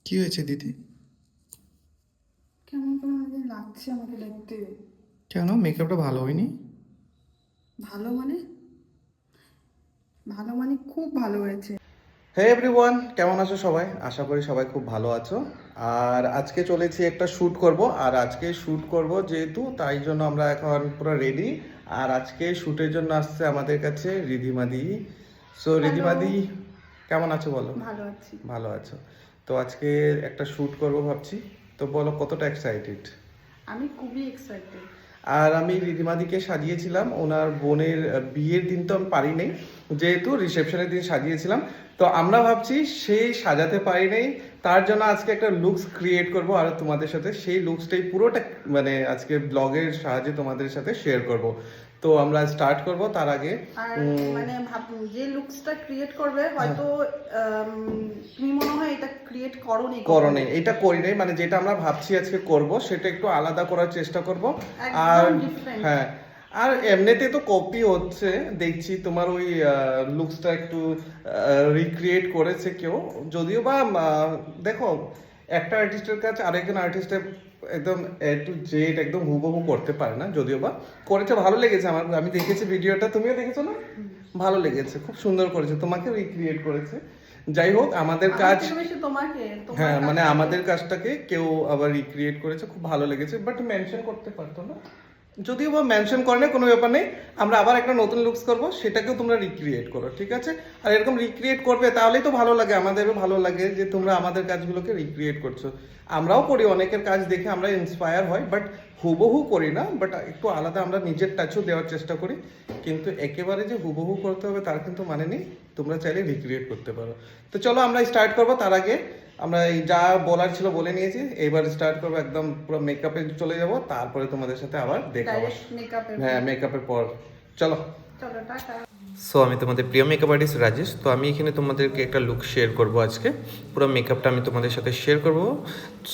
কি হয়েছে দিদি? কেমন কেমন লাগছে আমাকে দেখতে। কেন মেকআপটা ভালো হয়নি? ভালো মানে? ভালো মানে খুব ভালো হয়েছে। হে এভরিওয়ান, কেমন আছো সবাই? আশা করি সবাই খুব ভালো আছো। আর আজকে চলেছি একটা শ্যুট করব, আর আজকে শ্যুট করব যেহেতু তাই জন্য আমরা এখন পুরো রেডি। আর আজকে শ্যুটের জন্য আসছে আমাদের কাছে রিধিমাদি। So hello. রিধিমাদি, কেমন আছো বলো? ভালো আছি। ভালো আছো? তো আজকে একটা শ্যুট করব ভাবছি। তো বলো কতটা এক্সাইটেড? আমি খুবই এক্সাইটেড। আর আমি রিধিমাদিকে সাজিয়েছিলাম ওনার বোনের বিয়ের দিন, তো আমি পারি নাই, যেহেতু রিসেপশনের দিন সাজিয়েছিলাম। তো আমরা ভাবছি সেই সাজাতে পারি নাই, তার জন্য আজকে একটা লুকস ক্রিয়েট করব আর তোমাদের সাথে সেই লুকসটাই পুরোটা মানে আজকে ব্লগের সাহায্যে তোমাদের সাথে শেয়ার করব। তো আমরা স্টার্ট করব তার আগে আর মানে যে লুকসটা ক্রিয়েট করবে হয়তো তুমি মনে হয় এটা ক্রিয়েট করোনি করণে এটা করি নাই, মানে যেটা আমরা ভাবছি আজকে করব সেটা একটু আলাদা করার চেষ্টা করব। আর একদম ডিফারেন্ট। হ্যাঁ, আর এমনিতে তো কপি হচ্ছে, দেখছি তোমার ওই লুকসটা একটু রিক্রিয়েট করেছে কেউ, যদিও বা দেখো, একটা আর্টিস্টের কাছে আরেকজন আর্টিস্টের একদম এ টু জেড একদম হুবহু করতে পারে না, যদিও বা করেছে, ভালো লেগেছে আমার, আমি দেখেছি ভিডিওটা, তুমিও দেখেছো না? ভালো লেগেছে, খুব সুন্দর করেছে, তোমাকে রিক্রিয়েট করেছে। যাই হোক, আমাদের আমার কাজ, থেকে বেশি তোমাকে, তোমার হ্যাঁ মানে কাজটাকে। আমাদের কাজটাকে কেউ আবার রিক্রিয়েট করেছে, খুব ভালো লেগেছে, বাট মেনশন করতে পারতো না, যদিও বা মেনশন করে না, কোনো ব্যাপার নেই। আমরা আবার একটা নতুন লুকস করব, সেটাকেও তোমরা রিক্রিয়েট করো, ঠিক আছে? আর এরকম রিক্রিয়েট করবে তাহলেই তো ভালো লাগে, আমাদেরও ভালো লাগে যে তোমরা আমাদের কাজগুলোকে রিক্রিয়েট করছো। আমরাও করি, অনেকের কাজ দেখে আমরা ইন্সপায়ার হই, বাট হুবহু করি না, বাট একটু আলাদা আমরা নিজের টাচও দেওয়ার চেষ্টা করি। কিন্তু একেবারে যে হুবহু করতে হবে তার কিন্তু মানে নেই, তোমরা চাইলে রিক্রিয়েট করতে পারো। তো চলো আমরা স্টার্ট করবো, তার আগে আমরা এই যা বলার ছিল বলে নিয়েছি, এবার স্টার্ট করবো, একদম পুরো মেকআপে চলে যাব, তারপরে তোমাদের সাথে আবার দেখা হবে। ডাইরেক্ট মেকআপের। হ্যাঁ, মেকআপের পর চলো। চলো টাটা। সো আমি তোমাদের প্রিয় মেকআপ আর্টিস্ট রাজেশ। তো আমি এখানে তোমাদেরকে একটা লুক শেয়ার করব আজকে, পুরো মেকআপটা আমি তোমাদের সাথে শেয়ার করব।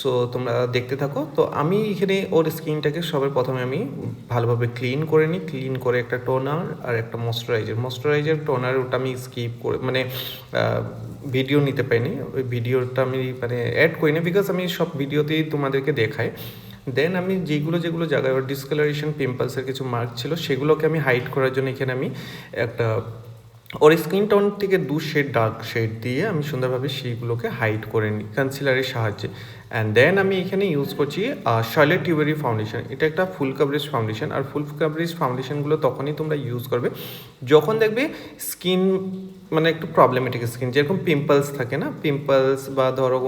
সো তোমরা দেখতে থাকো। তো আমি এখানে ওর স্কিনটাকে সবার প্রথমে আমি ভালোভাবে ক্লিন করে নিই, ক্লিন করে একটা টোনার আর একটা ময়শ্চারাইজার টোনার, ওটা আমি স্কিপ করে মানে ভিডিও নিতে পারিনি, ওই ভিডিওটা আমি মানে অ্যাড করিনি, বিকজ আমি সব ভিডিওতেই তোমাদেরকে দেখাই। দেন আমি যেগুলো যেগুলো জায়গায় ওর ডিসকালারেশন পিম্পলসের কিছু মার্ক ছিল সেগুলোকে আমি হাইড করার জন্য এখানে আমি একটা ওর স্কিন টোন থেকে 2 শেড ডার্ক শেড দিয়ে আমি সুন্দরভাবে সেইগুলোকে হাইড করে নিই কনসিলারের সাহায্যে। অ্যান্ড দেন আমি এখানে ইউজ করছি শার্লেট টিউবেরি ফাউন্ডেশন। এটা একটা ফুল কাভারেজ ফাউন্ডেশন, আর ফুল কাভারেজ ফাউন্ডেশনগুলো তখনই তোমরা ইউজ করবে যখন দেখবে স্কিন মানে একটু প্রবলেমেটিক স্কিন, যেরকম পিম্পলস থাকে না, পিম্পলস বা ধরো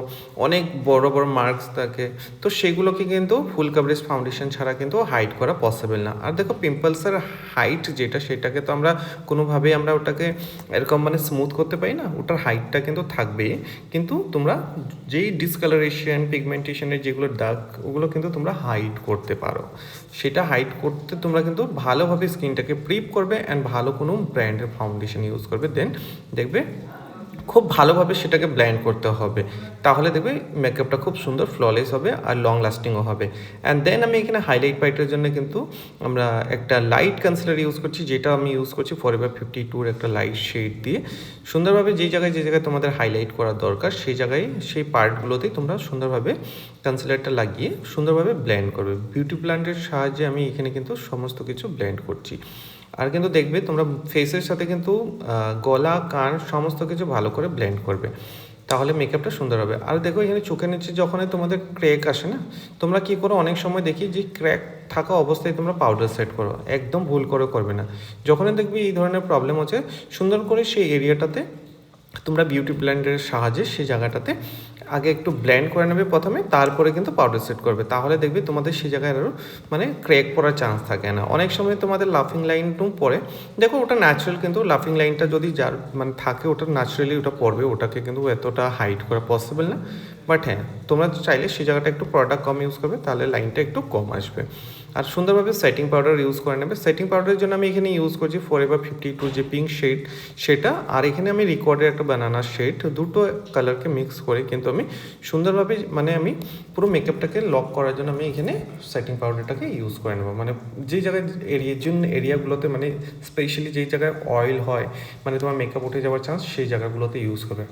অনেক বড় বড় মার্কস থাকে, তো সেগুলোকে কিন্তু ফুল কাভারেজ ফাউন্ডেশন ছাড়া কিন্তু হাইড করা পসিবল না। আর দেখো পিম্পলসের হাইট যেটা, সেটাকে তো আমরা কোনোভাবেই আমরা ওটাকে এরকম মানে স্মুথ করতে পারি না, ওটার হাইটটা কিন্তু থাকবেই। কিন্তু তোমরা যেই ডিসকালারেশন পিগমেন্টেশনের যেগুলো দাগ, ওগুলো কিন্তু তোমরা হাইড করতে পারো। সেটা হাইড করতে তোমরা কিন্তু ভালোভাবে স্কিনটাকে প্রিপ করবে অ্যান্ড ভালো কোনো ব্র্যান্ডের ফাউন্ডেশন ইউজ করবে, দেন দেখবে খুব ভালোভাবে সেটাকে ব্লেন্ড করতে হবে, তাহলে দেখবে মেকআপটা খুব সুন্দর ফ্ললেস হবে আর লং লাস্টিংও হবে। অ্যান্ড দেন আমি এখানে হাইলাইট পাইটের জন্য কিন্তু আমরা একটা লাইট কনসিলার ইউজ করছি, যেটা আমি ইউজ করছি ফরএভার 52-র একটা লাইট শেড দিয়ে। সুন্দরভাবে যে জায়গায় তোমাদের হাইলাইট করার দরকার সেই জায়গায় সেই পার্টগুলোতেই তোমরা সুন্দরভাবে কনসিলারটা লাগিয়ে সুন্দরভাবে ব্লেন্ড করবে। বিউটি ব্লেন্ডের সাহায্যে আমি এখানে কিন্তু সমস্ত কিছু ব্লেন্ড করছি। আর কিন্তু দেখবে তোমরা ফেসের সাথে কিন্তু গলা কান সমস্ত কিছু ভালো করে ব্লেন্ড করবে, তাহলে মেকআপটা সুন্দর হবে। আর দেখো এখানে চোখের নিচে যখন তোমাদের ক্র্যাক আসে না, তোমরা কী করো, অনেক সময় দেখি যে ক্র্যাক থাকা অবস্থায় তোমরা পাউডার সেট করো, একদম ভুল করে করবে না। যখনই দেখবি এই ধরনের প্রবলেম হচ্ছে, সুন্দর করে সেই এরিয়াটাতে তোমরা বিউটি ব্লেন্ডের সাহায্যে সেই জায়গাটাতে আগে একটু ব্লেন্ড করে নেবে প্রথমে, তারপরে কিন্তু পাউডার সেট করবে, তাহলে দেখবে তোমাদের সেই জায়গায় আরও মানে ক্র্যাক পড়ার চান্স থাকে না। অনেক সময় তোমাদের লাফিং লাইনটাও পড়ে, দেখো ওটা ন্যাচারাল, কিন্তু লাফিং লাইনটা যদি যার মানে থাকে ওটা ন্যাচারালি ওটা পড়বে, ওটাকে কিন্তু এতটা হাইড করা পসিবল না। বাট হ্যাঁ, তোমরা চাইলে সেই জায়গাটা একটু প্রোডাক্ট কম ইউজ করবে, তাহলে লাইনটা একটু কম আসবে। আর সুন্দরভাবে সেটিং পাউডার ইউজ করে নেবে। সেটিং পাউডারের জন্য আমি এখানে ইউজ করছি ফরএভার 52 যে পিঙ্ক শেড সেটা, আর এখানে আমি রিকোয়ার্ডের একটা বানানা শেড, দুটো কালারকে মিক্স করে কিন্তু আমি সুন্দরভাবে মানে আমি পুরো মেকআপটাকে লক করার জন্য আমি এখানে সেটিং পাউডারটাকে ইউজ করে নেবো। মানে যেই জায়গায় এরিয়াগুলোতে মানে স্পেশালি যেই জায়গায় অয়েল হয়, মানে তোমার মেকআপ উঠে যাওয়ার চান্স, সেই জায়গাগুলোতে ইউজ করবে।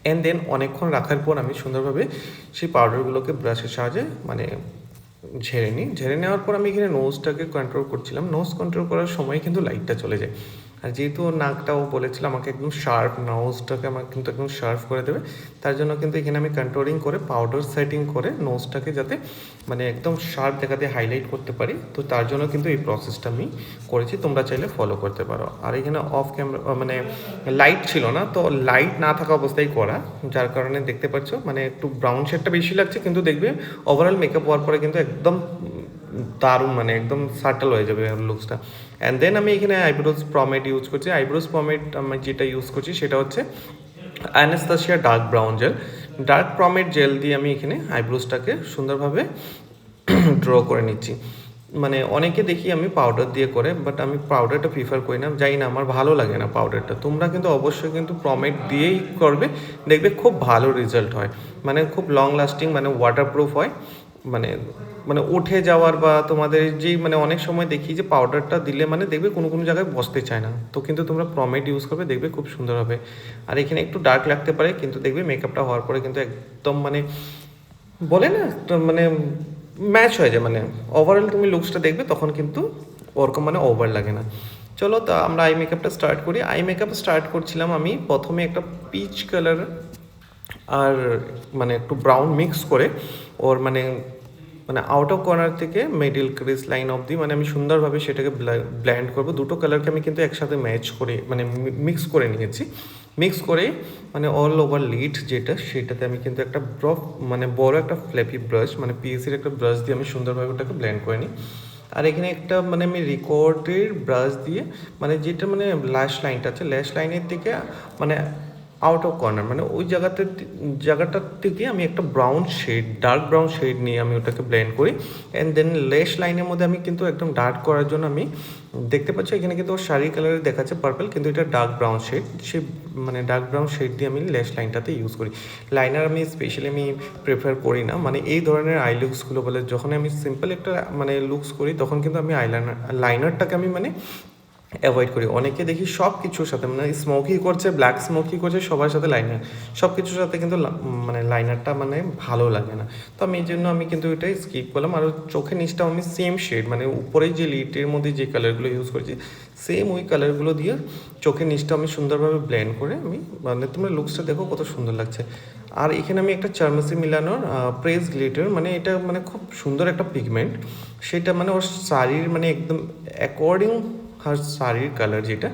অ্যান্ড দেন অনেকক্ষণ রাখার পর আমি সুন্দরভাবে সেই পাউডারগুলোকে ব্রাশের সাহায্যে মানে ঝেড়ে নেওয়ার পর আমি এখানে নোজটাকে কন্ট্রোল করছিলাম। নোজ কন্ট্রোল করার সময় কিন্তু লাইটটা চলে যায়। আর যেহেতু ওর নাকটাও বলেছিল আমাকে একদম শার্প, নোজটাকে আমাকে কিন্তু একদম শার্প করে দেবে, তার জন্য কিন্তু এখানে আমি কন্ট্রোলিং করে পাউডার সেটিং করে নোজটাকে যাতে মানে একদম শার্প দেখাতে হাইলাইট করতে পারি, তো তার জন্য কিন্তু এই প্রসেসটা আমি করেছি। তোমরা চাইলে ফলো করতে পারো। আর এখানে অফ ক্যামেরা মানে লাইট ছিল না, তো লাইট না থাকা অবস্থায় করা, যার কারণে দেখতে পাচ্ছ মানে একটু ব্রাউন শেডটা বেশি লাগছে, কিন্তু দেখবে ওভারঅল মেকআপ হওয়ার পরে কিন্তু একদম দারুণ মানে একদম সাটল হয়ে যাবে লুকসটা। অ্যান্ড দেন আমি এখানে আইব্রোজ পমেড ইউজ করছি। আইব্রোজ পমেড আমি যেটা ইউজ করছি সেটা হচ্ছে Anastasia dark brown gel. Dark pomade gel দিয়ে আমি এখানে আইব্রোজটাকে সুন্দরভাবে ড্র করে নিচ্ছি। মানে অনেকে দেখি আমি পাউডার দিয়ে করে, বাট আমি পাউডারটা প্রিফার করি না, জানি না আমার ভালো লাগে না পাউডারটা। তোমরা কিন্তু অবশ্যই কিন্তু পমেড দিয়েই করবে, দেখবে খুব ভালো রেজাল্ট হয়, মানে খুব লং লাস্টিং, মানে ওয়াটারপ্রুফ হয়। মানে মানে উঠে যাওয়ার বা তোমাদের যেই মানে অনেক সময় দেখি যে পাউডারটা দিলে মানে দেখবে কোনো কোনো জায়গায় বসতে চায় না, তো কিন্তু তোমরা পমেড ইউজ করবে, দেখবে খুব সুন্দর হবে। আর এখানে একটু ডার্ক লাগতে পারে, কিন্তু দেখবে মেকআপটা হওয়ার পরে কিন্তু একদম মানে বলে না তো মানে ম্যাচ হয়ে যায়, মানে ওভারঅল তুমি লুকসটা দেখবে তখন কিন্তু ওরকম মানে ওভার লাগে না। চলো তা আমরা আই মেকআপটা স্টার্ট করি। আই মেকআপ স্টার্ট করছিলাম আমি প্রথমে একটা পিচ কালার আর মানে একটু ব্রাউন মিক্স করে ওর মানে মানে আউট অফ কর্নার থেকে মিডিল ক্রিস লাইন অবধি মানে আমি সুন্দরভাবে সেটাকে ব্ল্যান্ড করবো। দুটো কালারকে আমি কিন্তু একসাথে ম্যাচ করে মানে মিক্স করে নিয়েছি। মিক্স করে মানে অল ওভার লিড যেটা, সেটাতে আমি কিন্তু একটা মানে বড় একটা ফ্ল্যাপি ব্রাশ মানে পিএসির একটা ব্রাশ দিয়ে আমি সুন্দরভাবে ওটাকে ব্ল্যান্ড করে নিই। আর এখানে একটা মানে আমি রিকর্ডের ব্রাশ দিয়ে মানে যেটা মানে ল্যাশ লাইনটা আছে, ল্যাশ লাইনের দিকে মানে আউট অফ কর্নার মানে ওই জায়গাটার থেকে আমি একটা brown shade, dark brown shade নিয়ে আমি ওটাকে ব্লেন্ড করি। অ্যান্ড দেন লেশ লাইনের মধ্যে আমি কিন্তু একদম ডার্ক করার জন্য আমি দেখতে পাচ্ছি এখানে কিন্তু ওর শাড়ি কালারে দেখাচ্ছে পার্পল, কিন্তু এটা ডার্ক ব্রাউন শেড, সেই মানে ডার্ক ব্রাউন শেড দিয়ে আমি লেশ লাইনটাতে ইউজ করি। লাইনার আমি স্পেশালি আমি প্রেফার করি না, মানে এই ধরনের আই লুকসগুলো বলে যখন আমি সিম্পল একটা মানে লুকস করি তখন কিন্তু আমি লাইনারটাকে আমি মানে অ্যাভয়েড করি। অনেকে দেখি সব কিছুর সাথে মানে স্মোকি করছে, ব্ল্যাক স্মোকি করছে, সবার সাথে লাইনার, সব কিছুর সাথে কিন্তু মানে লাইনারটা মানে ভালো লাগে না। তো আমি এই জন্য আমি কিন্তু এটাই স্কিপ করলাম। আর চোখের নিচটাও আমি সেম শেড মানে উপরেই যে লিটের মধ্যে যে কালারগুলো ইউজ করেছি সেম ওই কালারগুলো দিয়ে চোখের নিচটা আমি সুন্দরভাবে ব্লেন্ড করে আমি মানে তোমরা লুকসটা দেখো কত সুন্দর লাগছে। আর এখানে আমি একটা চার্মাসি মিলানোর প্রেস গ্লিটার, মানে এটা মানে খুব সুন্দর একটা পিগমেন্ট, সেটা মানে ওর শাড়ির মানে একদম অ্যাকর্ডিং আর শাড়ির কালার যেটা,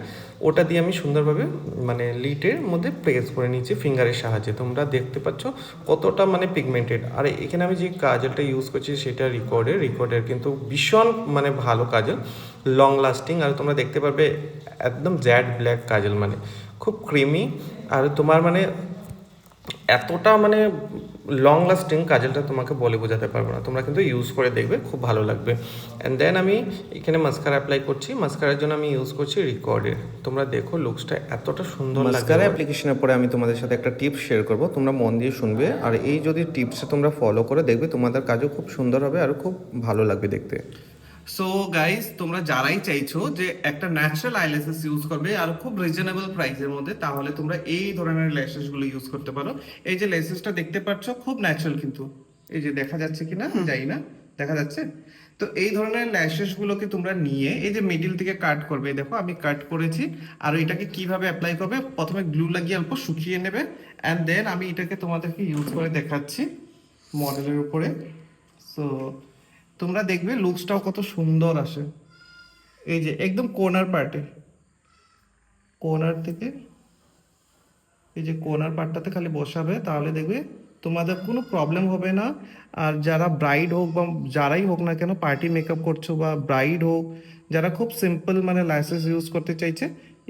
ওটা দিয়ে আমি সুন্দরভাবে মানে লিটের মধ্যে প্রেস করে নিচ্ছি ফিঙ্গারের সাহায্যে। তোমরা দেখতে পাচ্ছ কতটা মানে পিগমেন্টেড। আর এখানে আমি যে কাজলটা ইউজ করছি সেটা রিকর্ডের কিন্তু ভীষণ মানে ভালো কাজল, লং লাস্টিং। আর তোমরা দেখতে পারবে একদম জ্যাড ব্ল্যাক কাজল, মানে খুব ক্রিমি। আর তোমার মানে এতটা মানে লং লাস্টিং কাজলটা তোমাকে বলে বোঝাতে পারবো না, তোমরা কিন্তু ইউজ করে দেখবে খুব ভালো লাগবে। অ্যান্ড দেন আমি এখানে মাস্কারা অ্যাপ্লাই করছি। মাস্কারার জন্য আমি ইউজ করছি রিকর্ডের। তোমরা দেখো লুকসটা এতটা সুন্দর লাগে। মাস্কারা অ্যাপ্লিকেশনের পরে আমি তোমাদের সাথে একটা টিপস শেয়ার করব, তোমরা মন দিয়ে শুনবে। আর এই যদি টিপসটা তোমরা ফলো করে দেখবে তোমাদের কাজও খুব সুন্দর হবে আর খুব ভালো লাগবে দেখতে। সো গাইস, তোমরা যারাই চাইছো যে একটা ন্যাচারাল আইল্যাশেস ইউজ করবে আর খুব রিজনেবল প্রাইসের মধ্যে, তাহলে তোমরা এই ধরনের ল্যাশেস গুলো ইউজ করতে পারো। এই যে ল্যাশেসটা দেখতে পাচ্ছ খুব ন্যাচারাল, কিন্তু এই যে দেখা যাচ্ছে কিনা জানি না, দেখা যাচ্ছে। তো এই ধরনের ল্যাশেস গুলোকে তোমরা নিয়ে এই যে মিডিল থেকে কাট করবে, দেখো আমি কাট করেছি। আর এটাকে কিভাবে অ্যাপ্লাই করবে, প্রথমে গ্লু লাগিয়ে অল্প শুকিয়ে নেবে, অ্যান্ড দেন আমি এটাকে তোমাদেরকে ইউজ করে দেখাচ্ছি মডেলের উপরে। সো তোমরা দেখবে লুকসটাও কত সুন্দর আসে। এই যে একদম কর্নার পার্টে, কর্নার থেকে এই যে কর্নার পার্টটাতে খালি বসাবে, তাহলে দেখবে তোমাদের কোনো প্রবলেম হবে না। আর যারা ব্রাইড হোক বা যারাই হোক না কেন, পার্টি মেকআপ করছো বা ব্রাইড হোক, যারা খুব সিম্পল মানে ল্যাশেস ইউজ করতে চাইছে,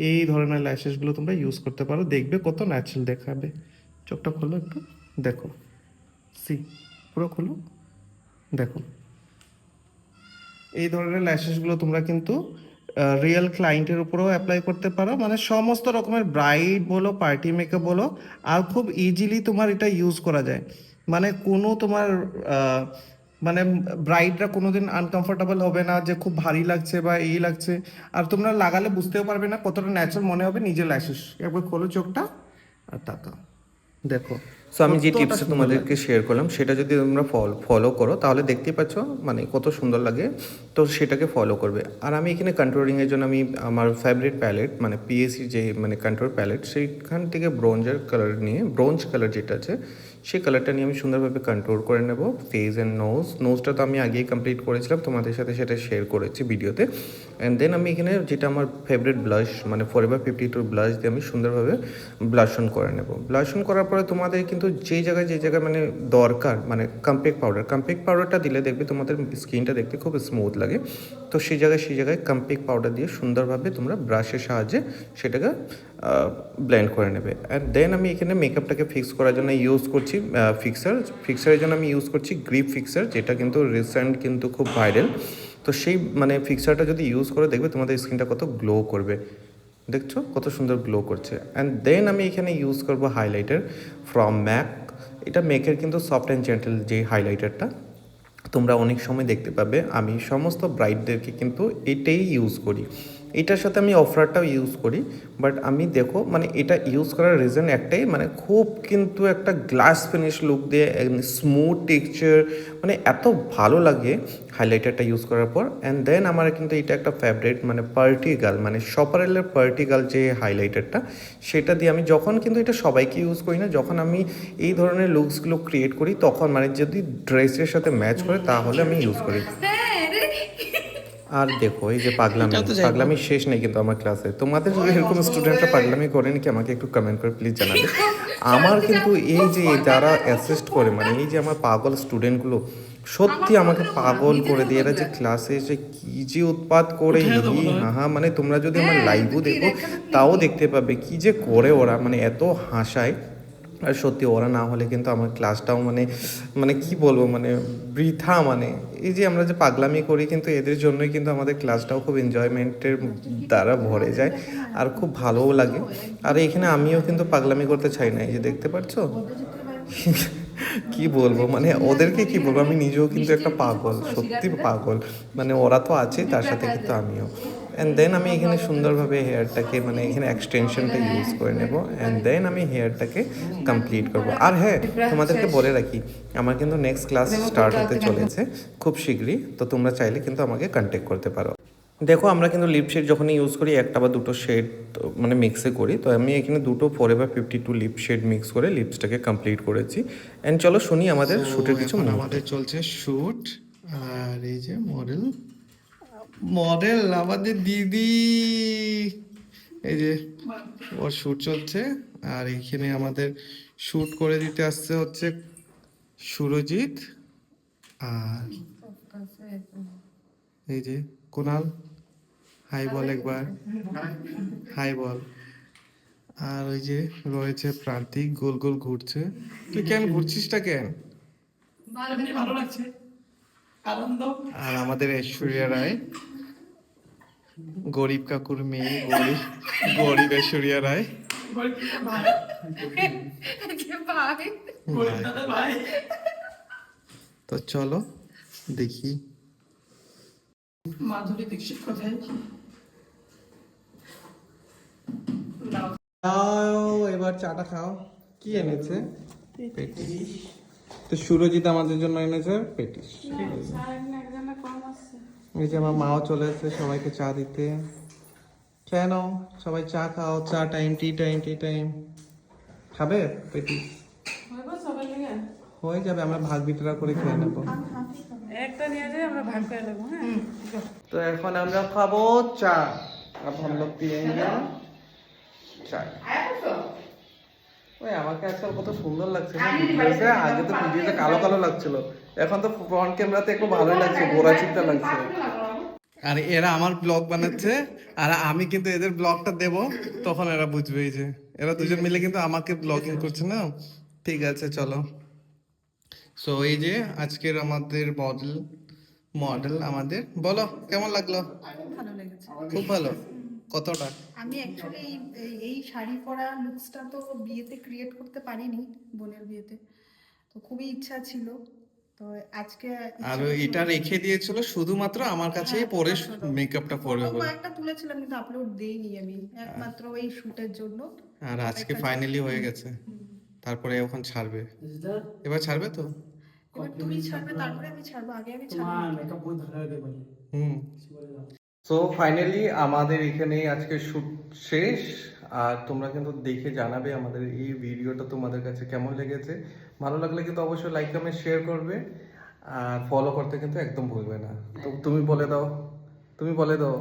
এই ধরনের ল্যাশেসগুলো তোমরা ইউজ করতে পারো, দেখবে কত ন্যাচারাল দেখাবে। চোখটা খোলো একটু, দেখো, সি পুরো খোলো, দেখো। এই ধরনের ল্যাশেসগুলো তোমরা কিন্তু রিয়েল ক্লায়েন্টের উপরেও অ্যাপ্লাই করতে পারো, মানে সমস্ত রকমের ব্রাইড বলো, পার্টি মেকআপ বলো, আর খুব ইজিলি তোমার এটা ইউজ করা যায়। মানে কোনো তোমার মানে ব্রাইডরা কোনোদিন আনকমফোর্টেবল হবে না যে খুব ভারী লাগছে বা এই লাগছে। আর তোমরা লাগালে বুঝতেও পারবে না, কতটা ন্যাচারাল মনে হবে নিজের ল্যাশেস। একবার খোলো চোখটা আর তাকাও, দেখো সো আমি যে কতটা টিপসটা সুন্দর তোমাদেরকে শেয়ার করলাম সেটা যদি তোমরা ফলো করো তাহলে দেখতেই পাচ্ছ মানে কত সুন্দর লাগে, তো সেটাকে ফলো করবে। আর আমি এখানে কন্ট্রোলিংয়ের জন্য আমি আমার ফেভারিট প্যালেট মানে পিএসসি যে মানে কন্ট্রোল প্যালেট সেইখান থেকে ব্রোঞ্জের কালার নিয়ে, ব্রোঞ্জ কালার যেটা আছে সেই কালারটা নিয়ে আমি সুন্দরভাবে কন্ট্রোল করে নেব ফেস অ্যান্ড নোজটা তো আমি আগেই কমপ্লিট করেছিলাম, তোমাদের সাথে সেটা শেয়ার করেছি ভিডিওতে। অ্যান্ড দেন আমি এখানে যেটা আমার ফেভারিট ব্লাশ মানে ফরএভার 52 ব্লাশ দিয়ে আমি সুন্দরভাবে ব্লাশন করে নেব। ব্লাশন করার পরে তোমাদের কিন্তু যে জায়গায় মানে দরকার মানে কম্প্যাক্ট পাউডারটা দিলে দেখবে তোমাদের স্কিনটা দেখতে খুব স্মুথ লাগে। তো সেই জায়গায় কম্প্যাক্ট পাউডার দিয়ে সুন্দরভাবে তোমরা ব্রাশের সাহায্যে সেটাকে ব্লেন্ড করে নেবে। অ্যান্ড দেন আমি এখানে মেকআপটাকে ফিক্স করার জন্য ইউজ করছি ফিক্সারের জন্য আমি ইউজ করছি গ্রিপ ফিক্সার, যেটা কিন্তু রিসেন্ট কিন্তু খুব ভাইরাল। তো সেই মানে ফিক্সারটা যদি ইউজ করে দেখবে তোমাদের স্কিনটা কত গ্লো করবে, দেখছো কত সুন্দর গ্লো করছে। অ্যান্ড দেন আমি এখানে ইউজ করব হাইলাইটার ফ্রম ম্যাক। এটা ম্যাকের কিন্তু সফট অ্যান্ড জেন্টেল যে হাইলাইটারটা তোমরা অনেক সময় দেখতে পাবে আমি সমস্ত ব্রাইডদেরকে কিন্তু এটাই ইউজ করি। এটার সাথে আমি অফারটাও ইউজ করি, বাট আমি দেখো মানে এটা ইউজ করার রিজন একটাই মানে খুব কিন্তু একটা গ্লাস ফিনিশ লুক দিয়ে স্মুথ টেক্সচার মানে এত ভালো লাগে হাইলাইটারটা ইউজ করার পর। অ্যান্ড দেন আমার কিন্তু এটা একটা ফেভারিট মানে পার্টি গার্ল মানে শপারেলের পার্টি গার্ল যে হাইলাইটারটা সেটা দিয়ে আমি যখন কিন্তু এটা সবাইকে ইউজ করি না, যখন আমি এই ধরনের লুকসগুলো ক্রিয়েট করি তখন মানে যদি ড্রেসের সাথে ম্যাচ করে তাহলে আমি ইউজ করি। আর দেখো এই যে পাগলামি শেষ নেই কিন্তু আমার ক্লাসে। তোমাদের যদি এরকম স্টুডেন্টরা পাগলামি করেন কি আমাকে একটু কমেন্ট করে প্লিজ জানাবে। আমার কিন্তু এই যে যারা অ্যাসিস্ট করে মানে এই যে আমার পাগল স্টুডেন্টগুলো সত্যি আমাকে পাগল করে দিয়ে এরা যে ক্লাসে এসে কি যে উৎপাত করে হাহা মানে তোমরা যদি আমার লাইভও দেখো তাও দেখতে পাবে কি যে করে ওরা মানে এত হাসায়। আর সত্যি ওরা না হলে কিন্তু আমার ক্লাসটাও মানে মানে কি বলবো মানে বৃথা মানে এই যে আমরা যে পাগলামি করি কিন্তু এদের জন্যই কিন্তু আমাদের ক্লাসটাও খুব এনজয়মেন্টের দ্বারা ভরে যায় আর খুব ভালোও লাগে। আর এখানে আমিও কিন্তু পাগলামি করতে চাই না, এই যে দেখতে পাচ্ছ কি বলবো মানে ওদেরকে কি বলবো, আমি নিজেও কিন্তু একটা পাগল, সত্যি পাগল মানে ওরা তো আছে তার সাথে কিন্তু আমিও। অ্যান্ড দেন আমি এখানে সুন্দরভাবে হেয়ারটাকে মানে এখানে এক্সটেনশনটা ইউজ করে নেব। অ্যান্ড দেন আমি হেয়ারটাকে কমপ্লিট করব। আর হ্যাঁ তোমাদেরকে বলে রাখি আমার কিন্তু নেক্সট ক্লাস স্টার্ট হতে চলেছে খুব শীঘ্রই, তো তোমরা চাইলে কিন্তু আমাকে কন্ট্যাক্ট করতে পারো। দেখো আমরা কিন্তু লিপ শেড যখনই ইউজ করি একটা বা দুটো শেড মানে মিক্সে করি, তো আমি এখানে দুটো ফরএভার 52 লিপ শেড মিক্স করে লিপসটাকে কমপ্লিট করেছি। অ্যান্ড চলো শুনি আমাদের শ্যুটের কিছু মুহূর্ত। আমাদের চলছে শ্যুট আর এই যে মডেল আমাদের দিদি, এই যে ওর শ্যুট চলছে। আর এইখানে আমাদের শ্যুট করে দিতে আসছে হচ্ছে সুরজিৎ আর এই যে কুনাল, হাই বল একবার, হাই বল। আর ওই যে রয়েছে প্রান্তিক গোল গোল ঘুরছে। তুই কেন ঘুরছিসটা কেন? ভালো লাগছে, আনন্দ। আর আমাদের ঐশ্বরিয়া রায়, গরিব কাকুর মেয়ে, গরিব ঐশ্বরিয়া রায়। ভাই তো চলো দেখি মাধুরী দীক্ষিত কোথায়? এবার চাটা খাও। কি এনেছে? পেটিস। তো সুরজিৎ আমাদের জন্য এনেছে পেটিস। এই যে আমার মাও চলে এসেছে সবাইকে চা দিতে। কেন সবাই চা খাও, চা টাইম, টি টাইম খাবে পেটিস? হয়ে যাবে, আমরা ভাগ বিতরা করে খেয়ে নেবো। একটা নিয়ে যাই, আমরা ভাগ করে নেবো। হ্যাঁ, তো এখন আমরা খাবো চা। अब हम लोग पिएंगे চাই। ওই আমাকে আজকাল কত সুন্দর লাগছে না ভিডিওতে, আগে তো ভিডিওতে কালো কালো লাগছিল, এখন তো ফ্রন্ট ক্যামেরাতে একটু ভালোই লাগছে, গোরা চিকটা লাগছে। আর এরা আমার ব্লগ বানাচ্ছে আর আমি কিন্তু এদের ব্লগটা দেব, তখন এরা বুঝবে। এই যে এরা দুজন মিলে কিন্তু আমাকে ব্লগিং করছে না। ঠিক আছে চলো। সো এই যে আজকের আমাদের মডেল আমাদের, বলো কেমন লাগলো? ভালো লেগেছে। খুব ভালো। কতটা? আমি অ্যাকচুয়ালি এই শাড়ি পরা লুকসটা তো বিয়েতে ক্রিয়েট করতে পারিনি, বোনের বিয়েতে, তো খুবই ইচ্ছা ছিল। তো আজকে আর এটা রেখে দিয়েছিল শুধুমাত্র আমার কাছেই পরে মেকআপটা করবে বলে। কয়েকটা তুলেছিলাম কিন্তু আপলোড দেইনি আমি, একমাত্র এই শুটের জন্য। আর আজকে ফাইনালি হয়ে গেছে। তারপরে এখন ছাড়বে, বুঝলা এবার ছাড়বে তো? এবার তুমি ছাড়বে, তারপরে আমি ছাড়বো, আগে আমি ছাড়বো। তোমার মেকআপ বহুত ভালো লাগে বলে হুম। বলে দাও। সো ফাইনালি আমাদের এখানে আজকে শুট শেষ। আর তোমরা কিন্তু দেখে জানাবে আমাদের এই ভিডিওটা তোমাদের কাছে কেমন লেগেছে। ভালো লাগলে কিন্তু অবশ্যই লাইক কমেন্ট শেয়ার করবে, আর ফলো করতে কিন্তু একদম ভুলবে না। তো তুমি বলে দাও, তুমি বলে দাও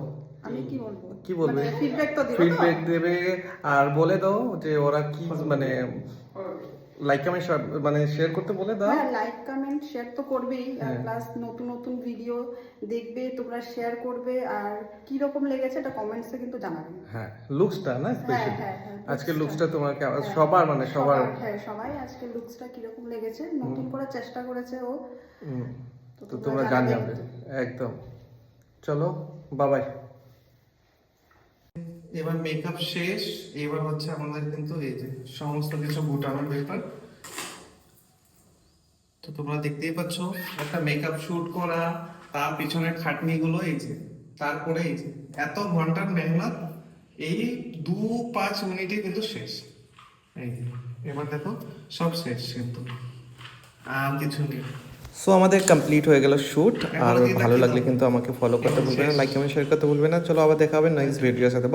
আমি কি বলবো? কি বলবে? ফিডব্যাক তো দিও। ফিডব্যাক দেবে, আর বলে দাও যে ওরা কি মানে লাইক কমেন্ট মানে শেয়ার করতে বলে দাও। হ্যাঁ, লাইক কমেন্ট শেয়ার তো করবেই, আর হ্যাঁ। প্লাস নতুন নতুন ভিডিও দেখবে তোমরা, শেয়ার করবে, আর কি রকম লেগেছে এটা কমেন্টসে কিন্তু জানাবে। হ্যাঁ, লুকসটা না স্পেশালি হ্যাঁ, হ্যাঁ, আজকে looks-টা। লুকসটা তোমার হ্যাঁ, সবার মানে সবার হ্যাঁ, সবাই আজকে লুকসটা কিরকম লেগেছে, নতুন করে চেষ্টা করেছে ও। হুম, তো তো তোমরা জানাবে একদম। চলো বাবাই। এবার মেকআপ শেষ, এবার হচ্ছে আমাদের কিন্তু এই যে সমস্ত কিছু গোটানোর ব্যাপার। তো তোমরা দেখতেই পাচ্ছ একটা মেকআপ শুট করা, তার পিছনের খাটনিগুলো এই যে, তারপরে এই যে এত ঘন্টার মেহনত এই 2-5 মিনিটে কিন্তু শেষ। এই যে, এবার দেখো সব শেষ কিন্তু আর কিছু নেই। সো আমাদের কমপ্লিট হয়ে গেল শ্যুট। আর এখনো কি ভালো বাকি লাগলে দাও? কিন্তু আমাকে ফলো করতে ভুলবে না, লাইক কমেন্ট শেয়ার করতে ভুলবে না। চলো আবার দেখা হবে নেক্সট ভিডিওর সাথে।